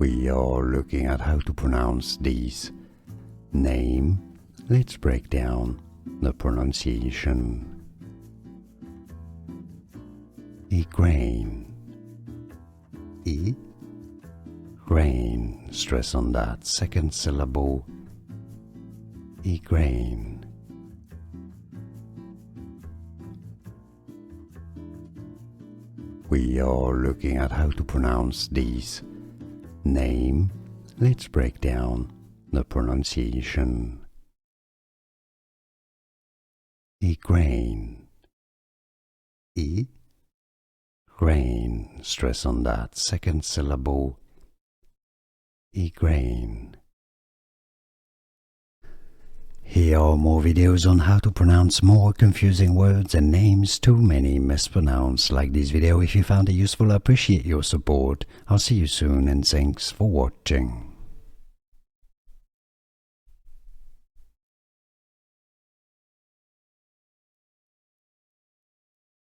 We are looking at how to pronounce these. Name. Let's break down the pronunciation. Igraine. Igraine. Stress on that second syllable. Igraine. We are looking at how to pronounce these. Name. Let's break down the pronunciation. Igraine. Igraine. Stress on that second syllable. Igraine. Here are more videos on how to pronounce more confusing words and names too many mispronounced. Like this video if you found it useful. I appreciate your support. I'll see you soon and thanks for watching.